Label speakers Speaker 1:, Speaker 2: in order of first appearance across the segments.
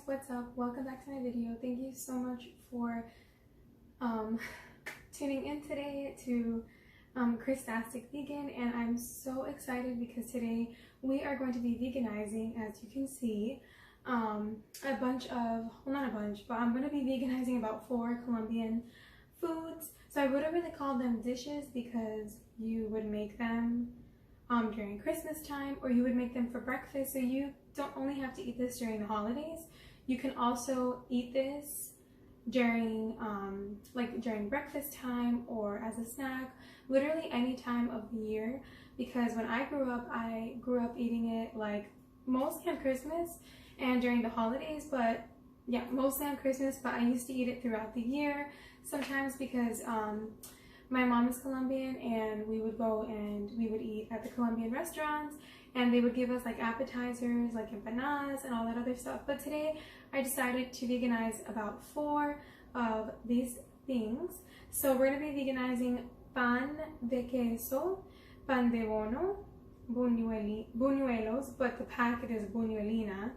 Speaker 1: What's up? Welcome back to my video. Thank you so much for tuning in today to Christastic Vegan, and I'm so excited because today we are going to be veganizing, as you can see, a bunch of, well, not a bunch, but I'm going to be veganizing about 4 Colombian foods. So I wouldn't really call them dishes because you would make them during Christmas time, or you would make them for breakfast, so you don't only have to eat this during the holidays. You can also eat this during during breakfast time or as a snack, literally any time of the year, because when I grew up eating it like mostly on Christmas and during the holidays, but yeah, mostly on Christmas, but I used to eat it throughout the year sometimes because my mom is Colombian, and we would go and we would eat at the Colombian restaurants, and they would give us like appetizers like empanadas and all that other stuff. But today I decided to veganize about 4 of these things. So we're going to be veganizing Pandequeso, Pandebono, Buñelos, but the packet is Buñuelina,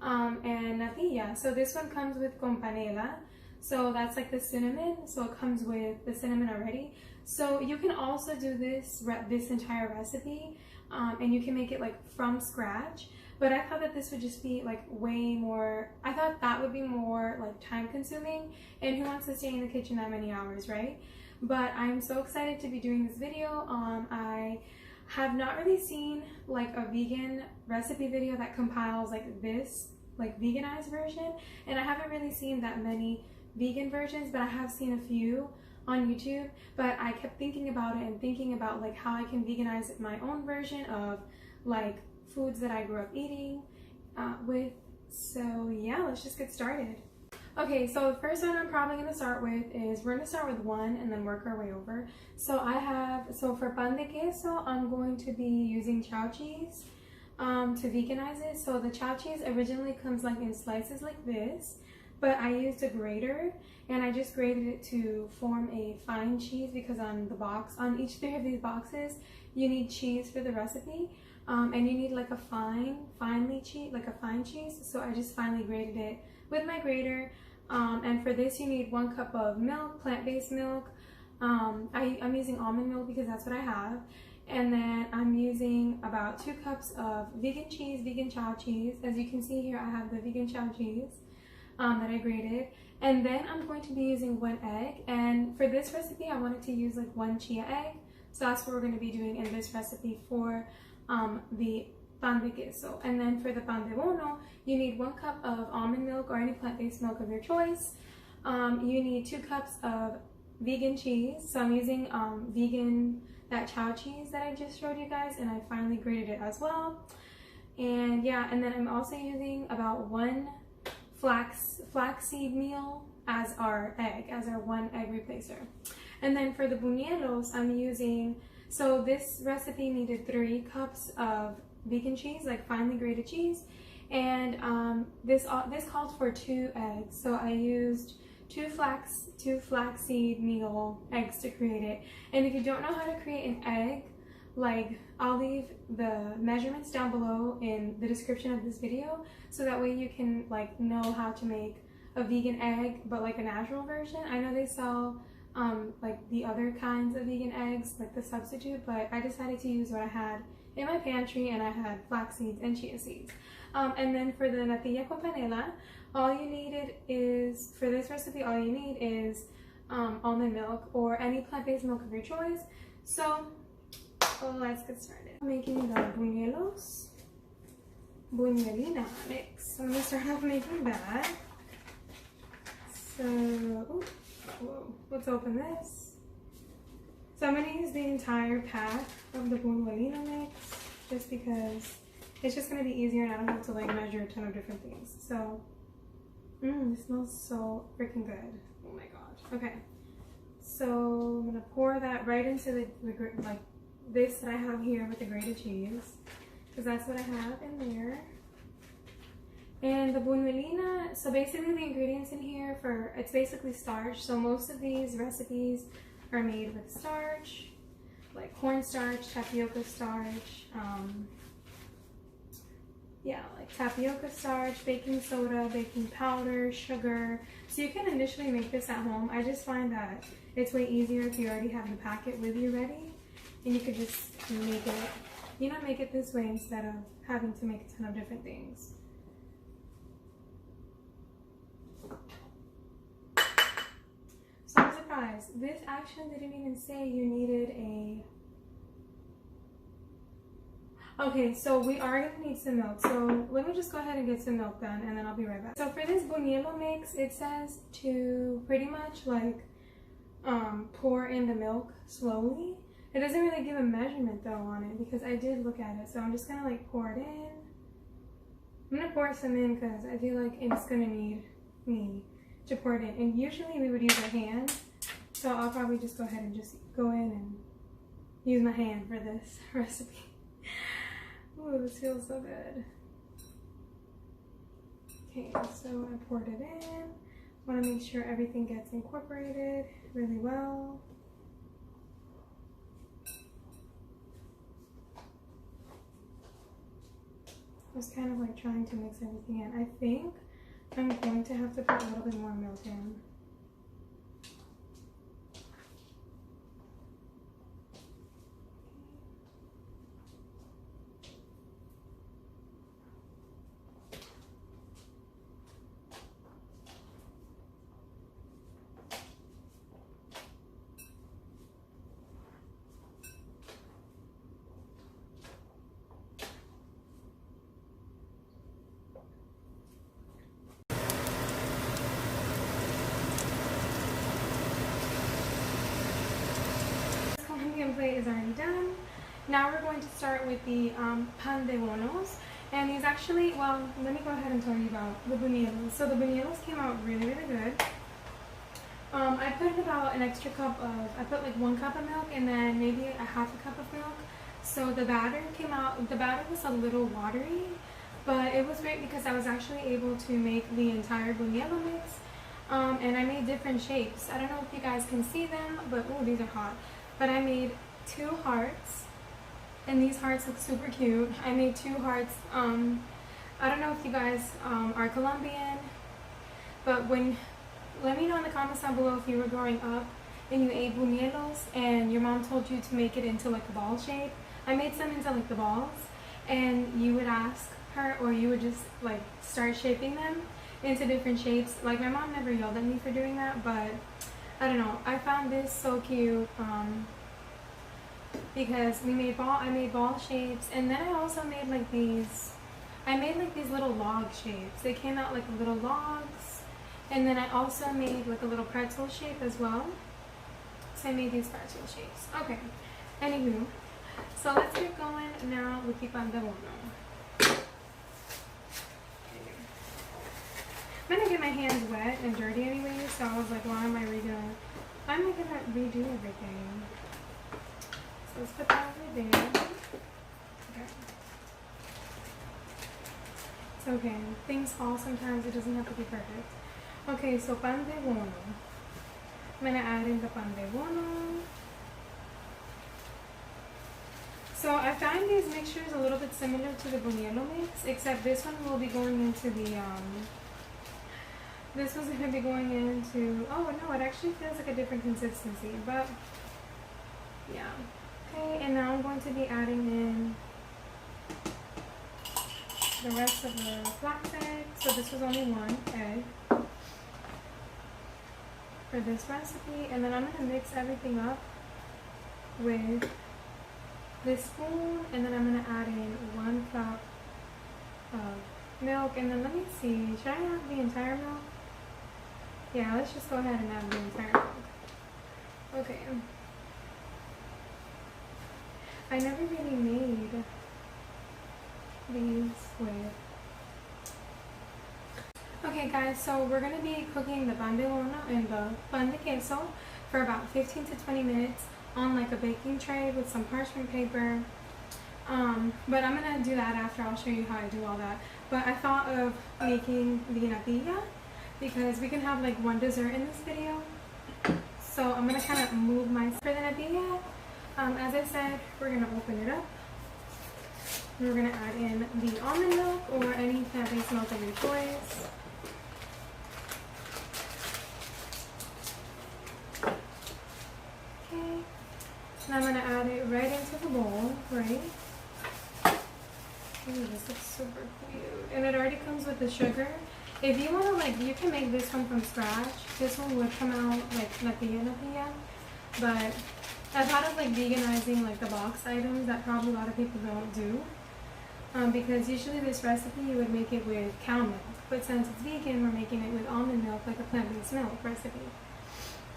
Speaker 1: and Natilla. So this one comes with con panela. So that's like the cinnamon, so it comes with the cinnamon already. So you can also do this entire recipe, and you can make it like from scratch. But I thought that this would just be like way more, I thought that would be more like time consuming, and who wants to stay in the kitchen that many hours, right? But I'm so excited to be doing this video. I have not really seen like a vegan recipe video that compiles like this, like veganized version, and I haven't really seen that many vegan versions, but I have seen a few on YouTube. But I kept thinking about it and thinking about like how I can veganize my own version of like foods that I grew up eating with. So yeah, let's just get started. Okay, so the first one I'm probably going to start with is, we're going to start with 1 and then work our way over. So for Pandequeso, I'm going to be using chao cheese to veganize it. So the chao cheese originally comes like in slices like this, but I used a grater, and I just grated it to form a fine cheese, because on the box, on each 3 of these boxes, you need cheese for the recipe, and you need like a fine cheese. So I just finely grated it with my grater, and for this you need 1 cup of milk, plant-based milk. I'm using almond milk because that's what I have, and then I'm using about 2 cups of vegan cheese, vegan chao cheese. As you can see here, I have the vegan chao cheese that I grated, and then I'm going to be using 1 egg. And for this recipe, I wanted to use like 1 chia egg, so that's what we're going to be doing in this recipe for the Pandequeso. And then for the Pandebono, you need 1 cup of almond milk or any plant-based milk of your choice. You need 2 cups of vegan cheese, so I'm using that chao cheese that I just showed you guys, and I finally grated it as well. And yeah, and then I'm also using about 1 flaxseed meal as our 1 egg replacer. And then for the buñelos, I'm using, so this recipe needed 3 cups of vegan cheese, like finely grated cheese, and this called for 2 eggs, so I used 2 flaxseed meal eggs to create it. And if you don't know how to create an egg, like, I'll leave the measurements down below in the description of this video, so that way you can like know how to make a vegan egg, but like a natural version. I know they sell like the other kinds of vegan eggs, like the substitute, but I decided to use what I had in my pantry, and I had flax seeds and chia seeds. And then for the natilla con panela, all you needed is, for this recipe, all you need is almond milk or any plant-based milk of your choice. So let's get started. I'm making the Buñuelina mix. So I'm gonna start off making that. So, let's open this. So I'm gonna use the entire pack of the Buñuelina mix, just because it's just gonna be easier and I don't have to like measure a ton of different things. So, it smells so freaking good. Oh my gosh. Okay, so I'm gonna pour that right into the like this that I have here with the grated cheese, because that's what I have in there. And the buñuelina, so basically the ingredients in here it's basically starch. So most of these recipes are made with starch, like cornstarch, tapioca starch, yeah, like tapioca starch, baking soda, baking powder, sugar. So you can initially make this at home. I just find that it's way easier if you already have the packet with you ready, and you could just make it, you know, make it this way instead of having to make a ton of different things. So I'm surprised. This actually didn't even say you needed a... Okay, so we are going to need some milk. So let me just go ahead and get some milk done and then I'll be right back. So for this buñuelo mix, it says to pretty much like pour in the milk slowly. It doesn't really give a measurement though on it because I did look at it. So I'm just going to like pour it in. I'm going to pour some in because I feel like it's going to need me to pour it in. And usually we would use our hand. So I'll probably just go ahead and just go in and use my hand for this recipe. Ooh, this feels so good. Okay, so I poured it in. Want to make sure everything gets incorporated really well. I was kind of like trying to mix everything in. I think I'm going to have to put a little bit more milk in. Plate is already done. Now we're going to start with the Pandebonos, and these actually, well, let me go ahead and tell you about the Buñelos. So the Buñelos came out really, really good. I put in about an extra cup of, I put like 1 cup of milk and then maybe a half a cup of milk. So the batter came out, the batter was a little watery, but it was great because I was actually able to make the entire Buñuelo mix. And I made different shapes. I don't know if you guys can see them, but oh, these are hot. But I made 2 hearts, and these hearts look super cute. I made 2 hearts. I don't know if you guys are Colombian, but let me know in the comments down below if you were growing up and you ate buñuelos and your mom told you to make it into like a ball shape. I made some into like the balls, and you would ask her, or you would just like start shaping them into different shapes. Like my mom never yelled at me for doing that, but I don't know, I found this so cute because I made ball shapes, and then I also made like these, little log shapes. They came out like little logs, and then I also made like a little pretzel shape as well. So I made these pretzel shapes. Okay, anywho, so let's get going now with the Pandebono. I'm gonna get my hands wet and dirty anyway, so I was like, why am I redoing? I'm gonna redo everything. So let's put that over there. Okay. It's okay. Things fall sometimes. It doesn't have to be perfect. Okay, so Pandebono. I'm gonna add in the Pandebono. So I find these mixtures a little bit similar to the Buñuelo mix, except this one will be going into the this was going to be going into, oh no, it actually feels like a different consistency, but yeah. Okay, and now I'm going to be adding in the rest of the flax eggs. So this was only 1 egg for this recipe, and then I'm going to mix everything up with this spoon, and then I'm going to add in 1 cup of milk, and then let me see, should I add the entire milk? Yeah, let's just go ahead and add the entire milk. Okay. I never really made these with. Okay guys, so we're going to be cooking the pandebono and the pandequeso for about 15 to 20 minutes on like a baking tray with some parchment paper. But I'm going to do that after. I'll show you how I do all that. But I thought of making the natilla because we can have like one dessert in this video. So I'm going to kind of move my for the natilla. As I said, we're going to open it up. We're going to add in the almond milk or any plant-based milk of your choice. Okay. And I'm going to add it right into the bowl, right? Ooh, this looks super cute. And it already comes with the sugar. If you want to, like, you can make this one from scratch. This one would come out like natilla. But I thought of like veganizing like the box items that probably a lot of people don't do. Because usually this recipe you would make it with cow milk. But since it's vegan, we're making it with almond milk, like a plant-based milk recipe.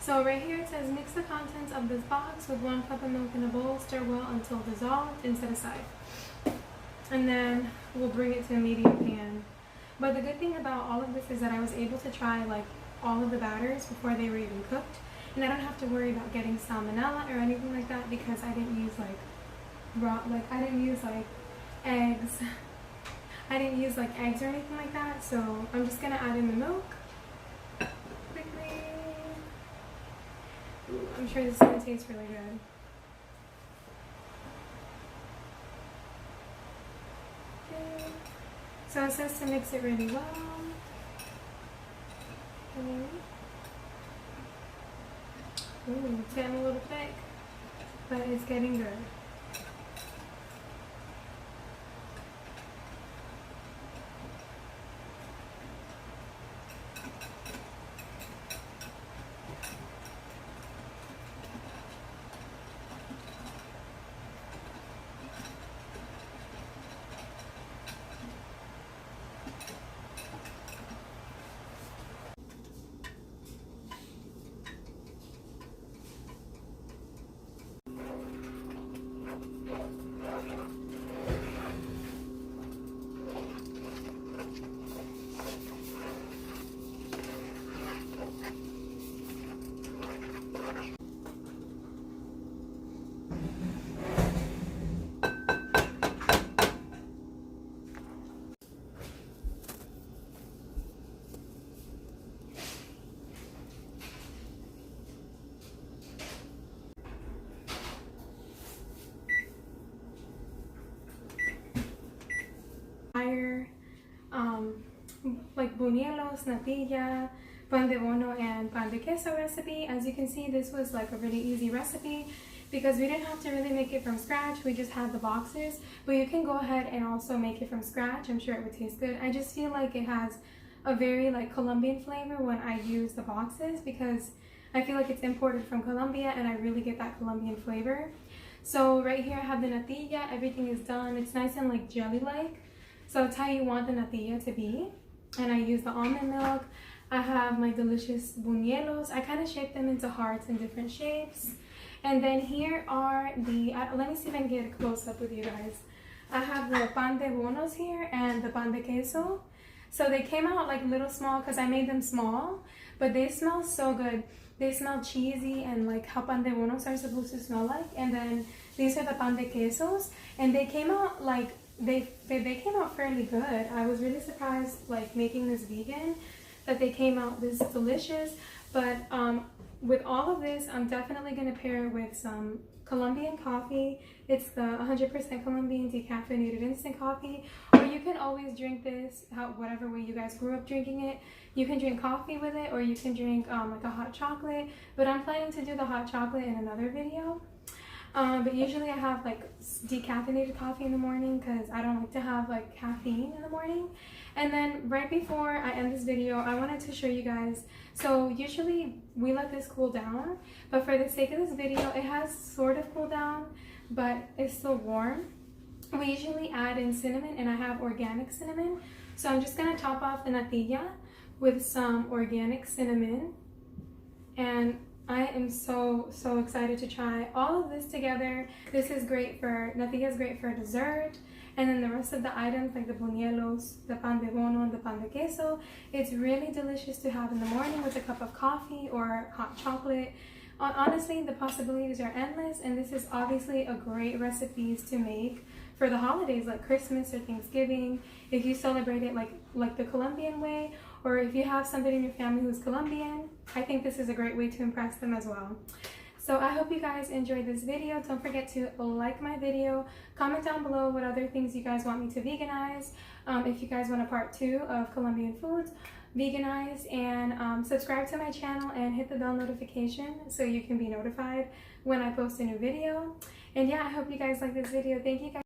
Speaker 1: So right here it says mix the contents of this box with 1 cup of milk in a bowl, stir well until dissolved, and set aside. And then we'll bring it to a medium pan. But the good thing about all of this is that I was able to try like all of the batters before they were even cooked. And I don't have to worry about getting salmonella or anything like that because I didn't use like I didn't use like eggs. I didn't use like eggs or anything like that. So I'm just gonna add in the milk quickly. Ooh, I'm sure this is gonna taste really good. Okay. So it says to mix it really well. Okay. Ooh, it's getting a little thick, but it's getting good. Like Buñelos, Natilla, Pandebono, and Pandequeso recipe. As you can see, this was like a really easy recipe because we didn't have to really make it from scratch. We just had the boxes, but you can go ahead and also make it from scratch. I'm sure it would taste good. I just feel like it has a very like Colombian flavor when I use the boxes because I feel like it's imported from Colombia and I really get that Colombian flavor. So right here I have the natilla. Everything is done. It's nice and like jelly-like. So it's how you want the natilla to be. And I use the almond milk. I have my delicious buñelos. I kind of shape them into hearts in different shapes. And then here are the, let me see if I can get a close up with you guys. I have the pandebonos here and the pandequeso. So they came out like little small because I made them small, but they smell so good. They smell cheesy and like how pandebonos are supposed to smell like. And then these are the pandequesos, and they came out like they came out fairly good. I was really surprised like making this vegan that they came out this delicious. But with all of this, I'm definitely going to pair it with some Colombian coffee. It's the 100% Colombian decaffeinated instant coffee. Or you can always drink this whatever way you guys grew up drinking it. You can drink coffee with it, or you can drink like a hot chocolate. But I'm planning to do the hot chocolate in another video. But usually I have like decaffeinated coffee in the morning because I don't like to have like caffeine in the morning. And then right before I end this video, I wanted to show you guys. So usually we let this cool down, but for the sake of this video, it has sort of cooled down, but it's still warm. We usually add in cinnamon, and I have organic cinnamon. So I'm just gonna top off the natilla with some organic cinnamon. And I am so excited to try all of this together. This is great for, natilla is great for dessert, And then the rest of the items like the buñelos, the pandebono, and the pandequeso, it's really delicious to have in the morning with a cup of coffee or hot chocolate. Honestly, the possibilities are endless, and this is obviously a great recipe to make for the holidays like Christmas or Thanksgiving, if you celebrate it like the Colombian way, or if you have somebody in your family who's Colombian. I think this is a great way to impress them as well. So I hope you guys enjoyed this video. Don't forget to like my video, comment down below what other things you guys want me to veganize, if you guys want a part 2 of Colombian foods, veganized, and subscribe to my channel and hit the bell notification so you can be notified when I post a new video. And yeah, I hope you guys like this video. Thank you guys.